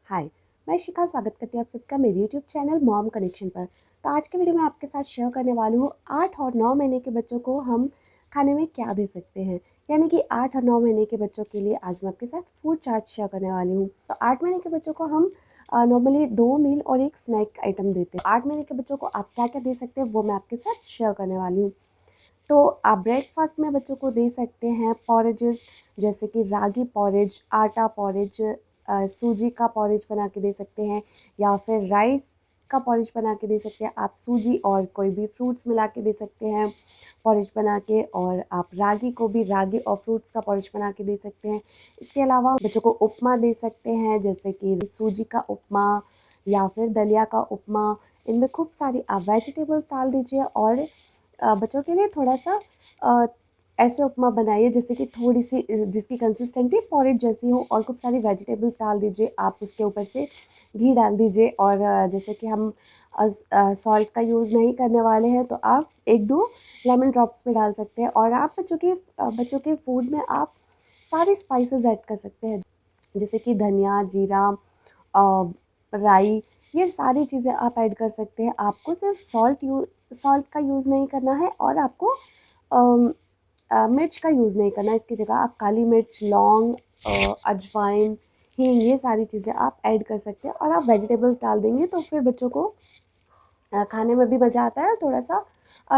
हाय, मैं शिखा स्वागत करती हूँ आप सबका मेरे यूट्यूब चैनल मॉम कनेक्शन पर। तो आज के वीडियो में आपके साथ शेयर करने वाली हूँ 8 और 9 महीने के बच्चों को हम खाने में क्या दे सकते हैं। यानी कि 8 और 9 महीने के बच्चों के लिए आज मैं आपके साथ फूड चार्ट शेयर करने वाली हूँ। तो 8 महीने के बच्चों को हम नॉर्मली 2 मील और एक स्नैक आइटम देते हैं। 8 महीने के बच्चों को आप क्या क्या दे सकते हैं वो मैं आपके साथ शेयर करने वाली हूँ। तो आप ब्रेकफास्ट में बच्चों को दे सकते हैं पॉरेजेस, जैसे कि रागी पॉरेज, आटा पॉरेज, सूजी का पॉरेज बना के दे सकते हैं, या फिर राइस का पॉरेज बना के दे सकते हैं। आप सूजी और कोई भी फ्रूट्स मिला के दे सकते हैं पॉरेज बना के, और आप रागी को भी रागी और फ्रूट्स का पॉरेज बना के दे सकते हैं। इसके अलावा बच्चों को उपमा दे सकते हैं, जैसे कि सूजी का उपमा या फिर दलिया का उपमा। इनमें खूब सारी आप वेजिटेबल्स डाल दीजिए और बच्चों के लिए थोड़ा-सा अ, ऐसे उपमा बनाइए जैसे कि थोड़ी-सी जिसकी कंसिस्टेंसी पॉरेज जैसी हो, और खूब सारी वेजिटेबल्स डाल दीजिए। आप उसके ऊपर से घी डाल दीजिए, और जैसे कि हम सॉल्ट का यूज़ नहीं करने वाले हैं, तो आप 1-2 लेमन ड्रॉप्स भी डाल सकते हैं। और आप बच्चों के फूड में आप सारे स्पाइसेस ऐड कर सकते हैं, जैसे कि धनिया, जीरा, अ, राई, ये सारी चीज़ें आप ऐड कर सकते हैं। आपको सिर्फ सॉल्ट का यूज़ नहीं करना है, और आपको मिर्च का यूज़ नहीं करना है। इसकी जगह आप काली मिर्च, लौंग, अजवाइन, हींग, ये सारी चीज़ें आप ऐड कर सकते हैं, और आप वेजिटेबल्स डाल देंगे तो फिर बच्चों को खाने में भी मज़ा आता है, और थोड़ा-सा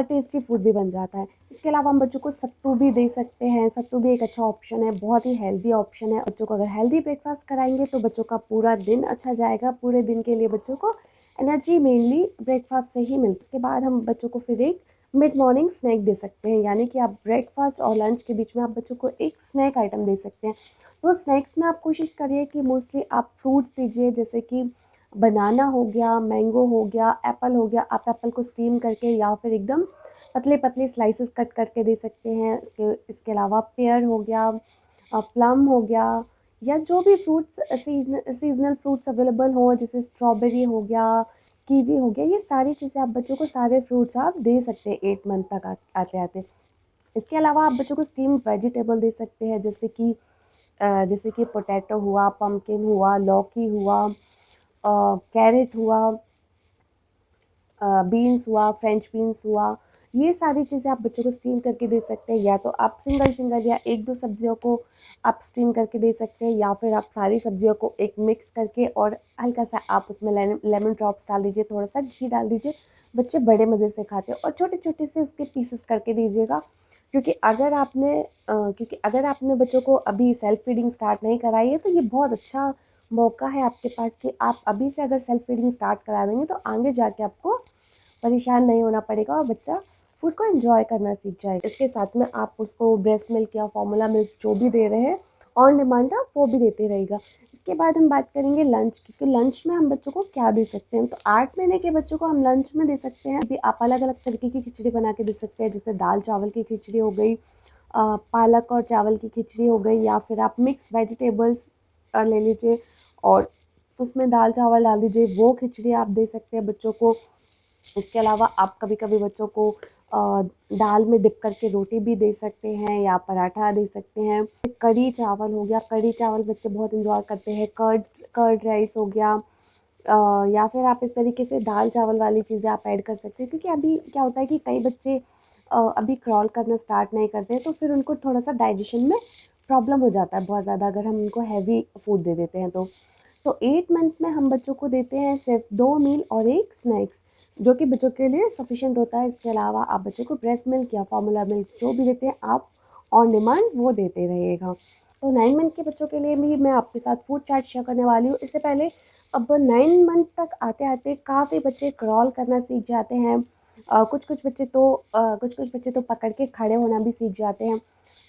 टेस्टी फूड भी बन जाता है। इसके अलावा हम बच्चों को सत्तू भी दे सकते हैं। सत्तू भी एक अच्छा ऑप्शन है, बहुत ही हेल्दी ऑप्शन है। बच्चों को अगर हेल्दी ब्रेकफास्ट कराएँगे तो बच्चों का पूरा दिन अच्छा जाएगा। पूरे दिन के लिए बच्चों को एनर्जी मेनली ब्रेकफास्ट से ही मिलती है। इसके बाद हम बच्चों को फिर एक मिड मॉर्निंग स्नैक दे सकते हैं, यानी कि आप ब्रेकफास्ट और लंच के बीच में आप बच्चों को एक स्नैक आइटम दे सकते हैं। तो स्नैक्स में आप कोशिश करिए कि मोस्टली आप फ्रूट्स दीजिए, जैसे कि बनाना हो गया, मैंगो हो गया, एप्पल हो गया। आप एप्पल को स्टीम करके या फिर एकदम पतले-पतले स्लाइसेस कट करके दे सकते हैं। इसके अलावा पेयर हो गया, प्लम हो गया, या जो भी फ्रूट्स सीज़नल फ्रूट्स अवेलेबल हों, जैसे स्ट्रॉबेरी हो गया, कीवी हो गया, ये सारी चीज़ें आप बच्चों को सारे फ्रूट्स आप दे सकते हैं 8 मंथ तक आते-आते। इसके अलावा आप बच्चों को स्टीम्ड वेजिटेबल दे सकते हैं, जैसे कि पोटैटो हुआ, पम्पकिन हुआ, लौकी हुआ, कैरेट हुआ, बीन्स हुआ, फ्रेंच बीन्स हुआ। ये सारी चीज़ें आप बच्चों को स्टीम करके दे सकते हैं। या तो आप सिंगल-सिंगल या 1-2 सब्जियों को आप स्टीम करके दे सकते हैं, या फिर आप सारी सब्जियों को एक मिक्स करके और हल्का-सा आप उसमें लेमन ड्रॉप्स डाल दीजिए, थोड़ा-सा घी डाल दीजिए। बच्चे बड़े मज़े से खाते हैं, और छोटे-छोटे से उसके पीसेस करके दीजिएगा। क्योंकि अगर आपने बच्चों को अभी सेल्फ फीडिंग स्टार्ट नहीं कराई है, तो ये बहुत अच्छा मौका है आपके पास कि आप अभी से अगर सेल्फ फीडिंग स्टार्ट करा देंगे तो आगे जाके आपको परेशान नहीं होना पड़ेगा, और बच्चा फूड को एंजॉय करना सीख जाएगा। इसके साथ में आप उसको ब्रेस्ट मिल्क या फॉर्मूला मिल्क जो भी दे रहे हैं ऑन डिमांड आप वो भी देते रहेगा। इसके बाद हम बात करेंगे लंच की, कि लंच में हम बच्चों को क्या दे सकते हैं। तो 8 महीने के बच्चों को हम लंच में दे सकते हैं, अभी आप अलग अलग तरीके की खिचड़ी बना के दे सकते हैं, जैसे दाल चावल की खिचड़ी हो गई, पालक और चावल की खिचड़ी हो गई, या फिर आप मिक्स वेजिटेबल्स ले लीजिए और उसमें दाल चावल डाल दीजिए, वो खिचड़ी आप दे सकते हैं बच्चों को। इसके अलावा आप कभी-कभी बच्चों को दाल में डिप करके रोटी भी दे सकते हैं, या पराठा दे सकते हैं। कढ़ी चावल हो गया, कढ़ी चावल बच्चे बहुत एंजॉय करते हैं। कर्ड कर्ड राइस हो गया, या फिर आप इस तरीके से दाल चावल वाली चीज़ें आप ऐड कर सकते हैं, क्योंकि अभी क्या होता है कि कई बच्चे अभी क्रॉल करना स्टार्ट नहीं करते हैं, तो फिर उनको थोड़ा-सा डाइजेशन में प्रॉब्लम हो जाता है बहुत ज़्यादा, अगर हम उनको हैवी फूड दे देते हैं तो। तो 8 मंथ में हम बच्चों को देते हैं सिर्फ 2 मील और 1 स्नैक्स, जो कि बच्चों के लिए सफिशिएंट होता है। इसके अलावा आप बच्चों को ब्रेस्ट मिल्क या फॉर्मूला मिल्क जो भी देते हैं आप ऑन डिमांड वो देते रहिएगा। तो 9 मंथ के बच्चों के लिए भी मैं आपके साथ फूड चार्ट शेयर करने वाली हूँ। इससे पहले अब 9 मंथ तक आते-आते काफ़ी बच्चे क्रॉल करना सीख जाते हैं। कुछ-कुछ बच्चे तो पकड़ के खड़े होना भी सीख जाते हैं।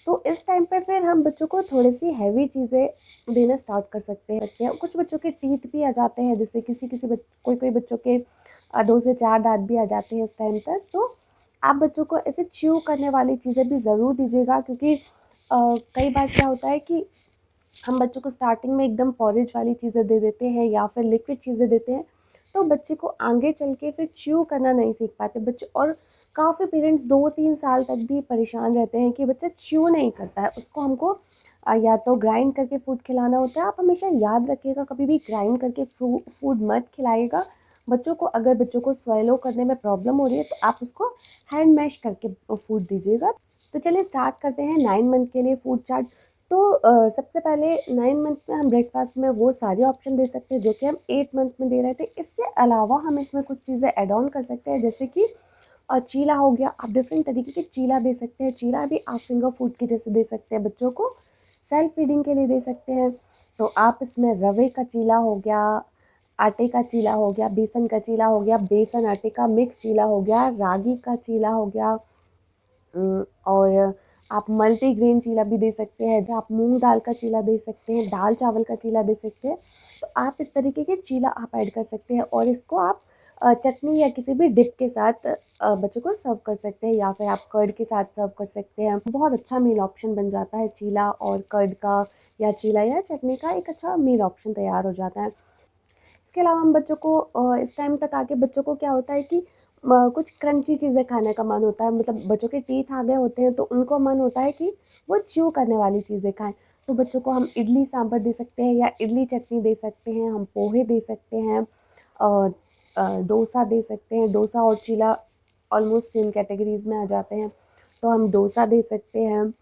तो इस टाइम पे फिर हम बच्चों को थोड़ी-सी हैवी चीज़ें देना स्टार्ट कर सकते हैं। कुछ बच्चों के टीथ भी आ जाते हैं, जैसे किसी-किसी कोई-कोई बच्चों के 2 से 4 दाँत भी आ जाते हैं इस टाइम तक। तो आप बच्चों को ऐसे च्यू करने वाली चीज़ें भी ज़रूर दीजिएगा, क्योंकि कई बार क्या होता है कि हम बच्चों को स्टार्टिंग में एकदम पॉरेज वाली चीज़ें दे देते हैं, या फिर लिक्विड चीज़ें देते हैं, तो बच्चे को आगे चल के फिर च्यू करना नहीं सीख पाते बच्चे। और काफ़ी पेरेंट्स 2-3 साल तक भी परेशान रहते हैं कि बच्चा च्यू नहीं करता है, उसको हमको या तो ग्राइंड करके फूड खिलाना होता है। आप हमेशा याद रखिएगा, कभी भी ग्राइंड करके फूड मत खिलाइएगा बच्चों को। अगर बच्चों को स्वेलो करने में प्रॉब्लम हो रही है तो आप उसको हैंड मैश करके फूड दीजिएगा। तो चलिए स्टार्ट करते हैं 9 मंथ के लिए फूड चार्ट। तो सबसे पहले 9 मंथ में हम ब्रेकफास्ट में वो सारे ऑप्शन दे सकते हैं जो कि हम 8 मंथ में दे रहे थे। इसके अलावा हम इसमें कुछ चीज़ें ऐड ऑन कर सकते हैं, जैसे कि चीला हो गया। आप डिफरेंट तरीके के चीला दे सकते हैं। चीला भी आप फिंगर फूड के जैसे दे सकते हैं, बच्चों को सेल्फ फीडिंग के लिए दे सकते हैं। तो आप इसमें रवे का चीला हो गया, आटे का चीला हो गया, बेसन का चीला हो गया, बेसन आटे का मिक्स चीला हो गया, रागी का चीला हो गया, और आप मल्टीग्रेन चीला भी दे सकते हैं, जहाँ आप मूंग दाल का चीला दे सकते हैं, दाल चावल का चीला दे सकते हैं। तो आप इस तरीके के चीला आप ऐड कर सकते हैं और इसको आप चटनी या किसी भी डिप के साथ बच्चों को सर्व कर सकते हैं, या फिर आप कर्ड के साथ सर्व कर सकते हैं। बहुत अच्छा मील ऑप्शन बन जाता है चीला और कर्ड का, या चीला या चटनी का एक अच्छा मील ऑप्शन तैयार हो जाता है। इसके अलावा हम बच्चों को इस टाइम तक आके बच्चों को क्या होता है कि कुछ क्रंची चीज़ें खाने का मन होता है। मतलब बच्चों के टीथ आ गए होते हैं तो उनको मन होता है कि वो च्यू करने वाली चीज़ें खाएं। तो बच्चों को हम इडली सांभर दे सकते हैं, या इडली चटनी दे सकते हैं, हम पोहे दे सकते हैं, डोसा दे सकते हैं। डोसा और चीला ऑलमोस्ट सेम कैटेगरीज में आ जाते हैं, तो हम डोसा दे सकते हैं,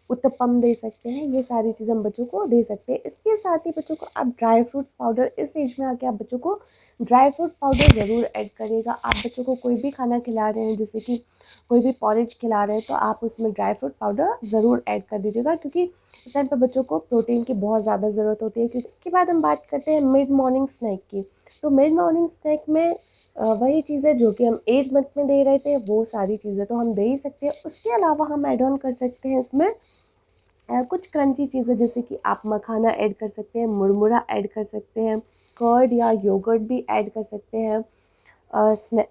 उत्तपम दे सकते हैं। ये सारी चीज़ें हम बच्चों को दे सकते हैं। इसके साथ ही बच्चों को आप ड्राई फ्रूट्स पाउडर, इस एज में आके आप बच्चों को ड्राई फ्रूट पाउडर ज़रूर ऐड करिएगा। आप बच्चों को कोई भी खाना खिला रहे हैं, जैसे कि कोई भी पॉरेज खिला रहे हैं, तो आप उसमें ड्राई फ्रूट पाउडर ज़रूर ऐड कर दीजिएगा, क्योंकि इस टाइम पे बच्चों को प्रोटीन की बहुत ज़्यादा ज़रूरत होती है। क्योंकि इसके बाद हम बात करते हैं मिड मॉर्निंग स्नैक की। तो मिड मॉर्निंग स्नैक में वही चीज़ें जो कि हम 8 मंथ में दे रहे थे, वो सारी चीज़ें तो हम दे ही सकते हैं। उसके अलावा हम ऐड ऑन कर सकते हैं इसमें कुछ क्रंची चीज़ें, जैसे कि आप मखाना ऐड कर सकते हैं, मुरमुरा ऐड कर सकते हैं, कर्ड या योगर्ट भी ऐड कर सकते हैं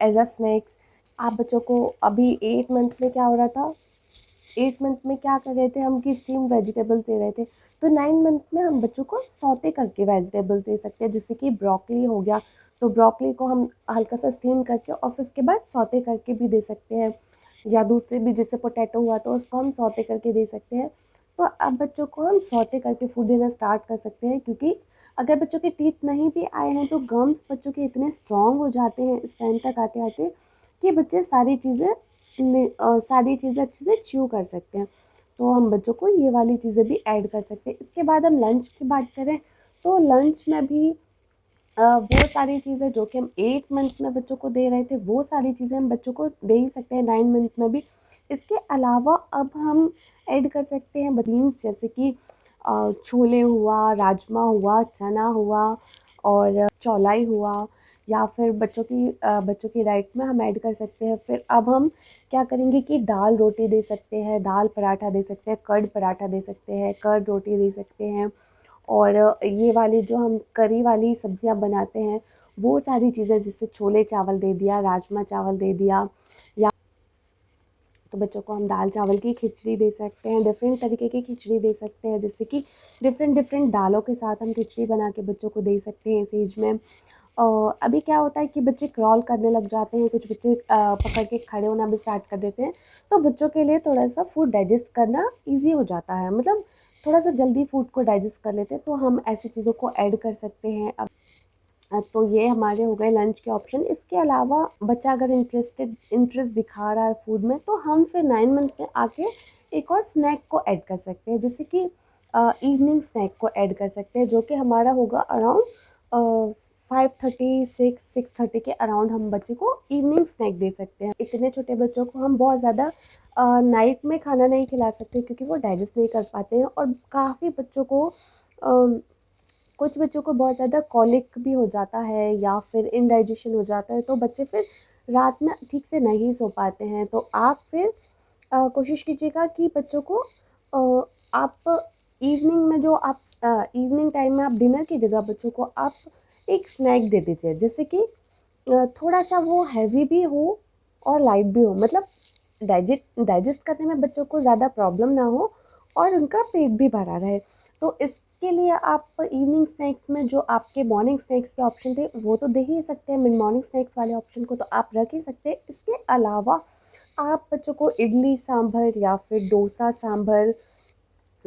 एज अ स्नैक्स। आप बच्चों को अभी 8 मंथ में क्या हो रहा था, 8 मंथ में क्या कर रहे थे हम कि स्टीम वेजिटेबल्स दे रहे थे। तो 9 मंथ में हम बच्चों को सौते करके वेजिटेबल्स दे सकते हैं, जैसे कि ब्रोकली हो गया। तो ब्रोकली को हम हल्का सा स्टीम करके और फिर उसके बाद सौते करके भी दे सकते हैं, या दूसरे भी जैसे पोटैटो हुआ तो उसको हम सौते करके दे सकते हैं। तो अब बच्चों को हम सौते करके फूड देना स्टार्ट कर सकते हैं, क्योंकि अगर बच्चों के टीथ नहीं भी आए हैं तो गम्स बच्चों के इतने स्ट्रॉन्ग हो जाते हैं इस टाइम तक आते आते कि बच्चे सारी चीज़ें अच्छे से च्यू कर सकते हैं। तो हम बच्चों को ये वाली चीज़ें भी ऐड कर सकते हैं। इसके बाद हम लंच की बात करें, तो लंच में भी वो सारी चीज़ें जो कि हम 8 मंथ में बच्चों को दे रहे थे, वो सारी चीज़ें हम बच्चों को दे ही सकते हैं 9 मंथ में भी। इसके अलावा अब हम ऐड कर सकते हैं बीन्स, जैसे कि छोले हुआ, राजमा हुआ, चना हुआ, और चौलाई हुआ, या फिर बच्चों की डाइट में हम ऐड कर सकते हैं। फिर अब हम क्या करेंगे कि दाल रोटी दे सकते हैं, दाल पराठा दे सकते हैं, कर्ड पराठा दे सकते हैं, कर्ड रोटी दे सकते हैं, और ये वाली जो हम करी वाली सब्जियां बनाते हैं, वो सारी चीज़ें, जैसे छोले चावल दे दिया, राजमा चावल दे दिया, या तो बच्चों को हम दाल चावल की खिचड़ी दे सकते हैं। डिफरेंट तरीके की खिचड़ी दे सकते हैं, जैसे कि डिफरेंट डिफरेंट दालों के साथ हम खिचड़ी बना के बच्चों को दे सकते हैं इस एज में। अभी क्या होता है कि बच्चे क्रॉल करने लग जाते हैं, कुछ बच्चे पकड़ के खड़े होना भी स्टार्ट कर देते हैं। तो बच्चों के लिए थोड़ा सा फूड डाइजेस्ट करना ईजी हो जाता है, मतलब थोड़ा सा जल्दी फूड को डाइजेस्ट कर लेते हैं, तो हम ऐसी चीज़ों को ऐड कर सकते हैं। तो ये हमारे हो गए लंच के ऑप्शन। इसके अलावा बच्चा अगर इंटरेस्ट दिखा रहा है फूड में, तो हम फिर 9 मंथ में आके एक और स्नैक को ऐड कर सकते हैं, जैसे कि इवनिंग स्नैक को ऐड कर सकते हैं, जो कि हमारा होगा अराउंड 5:30 6:30 के अराउंड हम बच्चे को इवनिंग स्नैक दे सकते हैं। इतने छोटे बच्चों को हम बहुत ज़्यादा नाइट में खाना नहीं खिला सकते, क्योंकि वो डाइजेस्ट नहीं कर पाते हैं, और काफ़ी बच्चों को कुछ बच्चों को बहुत ज़्यादा कॉलिक भी हो जाता है, या फिर इनडाइजेशन हो जाता है, तो बच्चे फिर रात में ठीक से नहीं सो पाते हैं। तो आप फिर कोशिश कीजिएगा कि बच्चों को आप इवनिंग में जो आप इवनिंग टाइम में आप डिनर की जगह बच्चों को आप एक स्नैक दे दीजिए, जैसे कि थोड़ा सा वो हैवी भी हो और लाइट भी हो, मतलब डाइजेस्ट करने में बच्चों को ज़्यादा प्रॉब्लम ना हो और उनका पेट भी भरा रहे। तो इसके लिए आप इवनिंग स्नैक्स में जो आपके मॉर्निंग स्नैक्स के ऑप्शन थे, वो तो दे ही सकते हैं। मिड मॉर्निंग स्नैक्स वाले ऑप्शन को तो आप रख ही सकते हैं। इसके अलावा आप बच्चों को इडली सांभर या फिर डोसा सांभर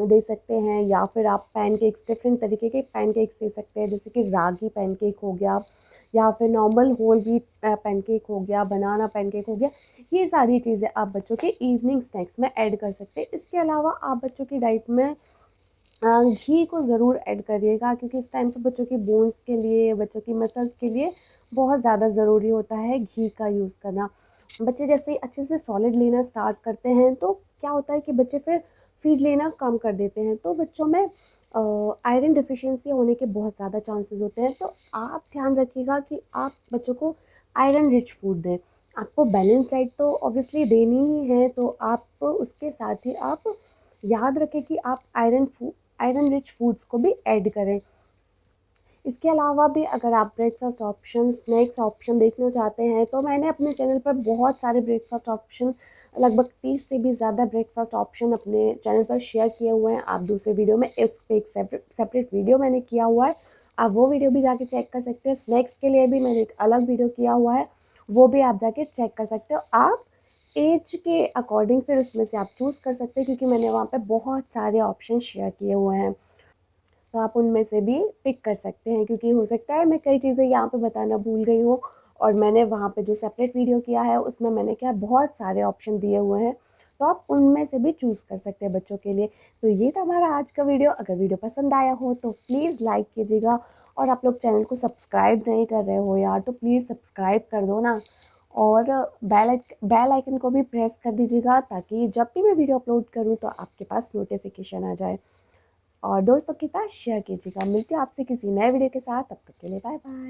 दे सकते हैं, या फिर आप पैनकेक्स, डिफरेंट तरीके के पैनकेक्स दे सकते हैं, जैसे कि रागी पैनकेक हो गया, या फिर नॉर्मल होल व्हीट पैनकेक हो गया, बनाना पैनकेक हो गया। ये सारी चीज़ें आप बच्चों के इवनिंग स्नैक्स में ऐड कर सकते हैं। इसके अलावा आप बच्चों की डाइट में घी को ज़रूर ऐड करिएगा, क्योंकि इस टाइम पे बच्चों की बोन्स के लिए, बच्चों की मसल्स के लिए बहुत ज़्यादा ज़रूरी होता है घी का यूज़ करना। बच्चे जैसे ही अच्छे से सॉलिड लेना स्टार्ट करते हैं, तो क्या होता है कि बच्चे फिर फीड लेना कम कर देते हैं, तो बच्चों में आयरन डिफिशिएंसी होने के बहुत ज़्यादा चांसेस होते हैं। तो आप ध्यान रखिएगा कि आप बच्चों को आयरन रिच फूड दें। आपको बैलेंस डाइट तो ऑब्वियसली देनी ही है, तो आप उसके साथ ही आप याद रखें कि आप आयरन रिच फूड्स को भी ऐड करें। इसके अलावा भी अगर आप ब्रेकफास्ट ऑप्शन, स्नैक्स ऑप्शन देखना चाहते हैं, तो मैंने अपने चैनल पर बहुत सारे ब्रेकफास्ट ऑप्शन, लगभग 30 से भी ज़्यादा ब्रेकफास्ट ऑप्शन अपने चैनल पर शेयर किए हुए हैं। आप दूसरे वीडियो में उस पर एक सेपरेट वीडियो मैंने किया हुआ है, आप वो वीडियो भी जाके चेक कर सकते हैं। स्नैक्स के लिए भी मैंने एक अलग वीडियो किया हुआ है, वो भी आप जाके चेक कर सकते हो। आप एज के अकॉर्डिंग फिर उसमें से आप चूज़ कर सकते हैं, क्योंकि मैंने वहाँ पे बहुत सारे ऑप्शन शेयर किए हुए हैं, तो आप उनमें से भी पिक कर सकते हैं। क्योंकि हो सकता है मैं कई चीज़ें यहाँ पे बताना भूल गई हूँ, और मैंने वहाँ पे जो सेपरेट वीडियो किया है उसमें मैंने क्या बहुत सारे ऑप्शन दिए हुए हैं, तो आप उनमें से भी चूज़ कर सकते हैं बच्चों के लिए। तो ये था हमारा आज का वीडियो। अगर वीडियो पसंद आया हो तो प्लीज़ लाइक कीजिएगा, और आप लोग चैनल को सब्सक्राइब नहीं कर रहे हो यार, तो प्लीज़ सब्सक्राइब कर दो ना, और बेल आइकन को भी प्रेस कर दीजिएगा, ताकि जब भी मैं वीडियो अपलोड करूँ तो आपके पास नोटिफिकेशन आ जाए, और दोस्तों के साथ शेयर कीजिएगा। मिलती हूँ आपसे किसी नए वीडियो के साथ, तब तक के लिए बाय बाय।